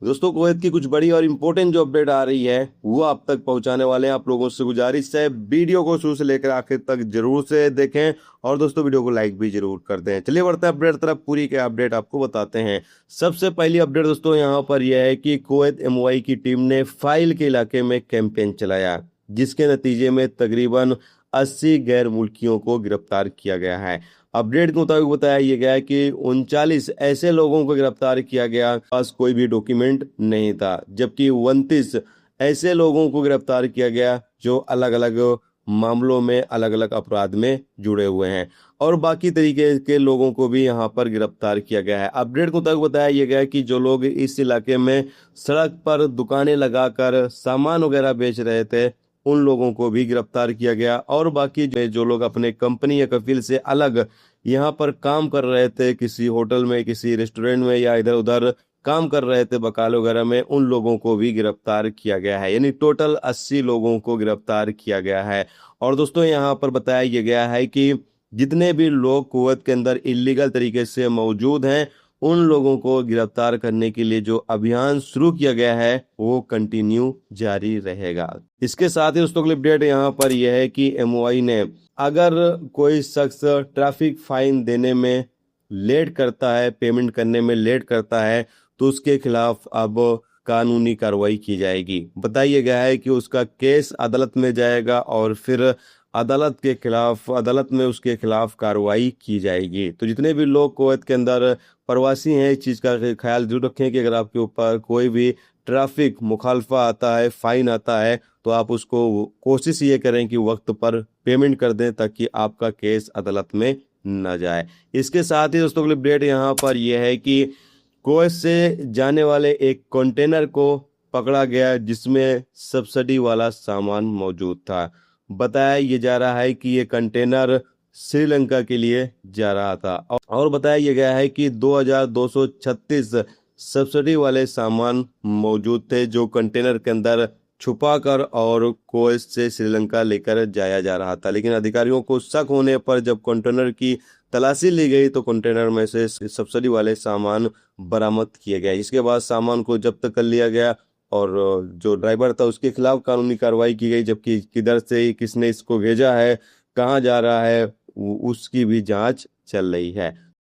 दोस्तों, कुवैत की कुछ बड़ी और इम्पोर्टेंट जो अपडेट आ रही है वो आप तक पहुंचाने वाले हैं। आप लोगों से गुजारिश है, वीडियो को शुरू से लेकर आखिर तक जरूर से देखें और दोस्तों वीडियो को लाइक भी जरूर कर दें। चलिए बढ़ते हैं अपडेट तरफ, पूरी के अपडेट आपको बताते हैं। सबसे पहली अपडेट दोस्तों यहाँ पर यह है कि कुवैत एमओआई की टीम ने फाइल के इलाके में कैंपेन चलाया, जिसके नतीजे में तकरीबन 80 गैर मुल्कियों को गिरफ्तार किया गया है। अपडेट के मुताबिक बताया यह गया है कि 39 ऐसे लोगों को गिरफ्तार किया गया पास कोई भी डॉक्यूमेंट नहीं था, जबकि 29 ऐसे लोगों को गिरफ्तार किया गया जो अलग अलग मामलों में अलग अलग अपराध में जुड़े हुए हैं, और बाकी तरीके के लोगों को भी यहाँ पर गिरफ्तार किया गया है। अपडेट के मुताबिक बताया यह गया है कि जो लोग इस इलाके में सड़क पर दुकानें लगाकर सामान वगैरह बेच रहे थे उन लोगों को भी गिरफ्तार किया गया, और बाकी जो लोग अपने कंपनी या कफील से अलग यहाँ पर काम कर रहे थे, किसी होटल में, किसी रेस्टोरेंट में या इधर उधर काम कर रहे थे बकाले वगैरह में, उन लोगों को भी गिरफ्तार किया गया है। यानी टोटल 80 लोगों को गिरफ्तार किया गया है। और दोस्तों यहाँ पर बताया यह गया है कि जितने भी लोग कुवैत के अंदर इलीगल तरीके से मौजूद हैं उन लोगों को गिरफ्तार करने के लिए जो अभियान शुरू किया गया है वो कंटिन्यू जारी रहेगा। इसके साथ ही दोस्तों अगली अपडेट यहाँ पर यह है कि एमओआई ने अगर कोई शख्स ट्रैफिक फाइन देने में लेट करता है, पेमेंट करने में लेट करता है, तो उसके खिलाफ अब कानूनी कार्रवाई की जाएगी। बताया गया है कि उसका केस अदालत में जाएगा और फिर अदालत में उसके खिलाफ कार्रवाई की जाएगी। तो जितने भी लोग कुवैत के अंदर प्रवासी हैं इस चीज़ का ख्याल जरूर रखें कि अगर आपके ऊपर कोई भी ट्रैफिक मुखालफा आता है, फाइन आता है, तो आप उसको कोशिश ये करें कि वक्त पर पेमेंट कर दें ताकि आपका केस अदालत में न जाए। इसके साथ ही दोस्तों अगली अपडेट यहाँ पर यह है कि कुवैत से जाने वाले एक कंटेनर को पकड़ा गया जिसमें सब्सिडी वाला सामान मौजूद था। बताया ये जा रहा है कि ये कंटेनर श्रीलंका के लिए जा रहा था, और बताया यह गया है कि 2236 सब्सिडी वाले सामान मौजूद थे जो कंटेनर के अंदर छुपाकर और कुवैत से श्रीलंका लेकर जाया जा रहा था। लेकिन अधिकारियों को शक होने पर जब कंटेनर की तलाशी ली गई तो कंटेनर में से सब्सिडी वाले सामान बरामद किए गए। इसके बाद सामान को जब्त कर लिया गया और जो ड्राइवर था उसके खिलाफ कानूनी कार्रवाई की गई, जबकि किधर से किसने इसको भेजा है, कहाँ जा रहा है, उसकी भी जांच चल रही है।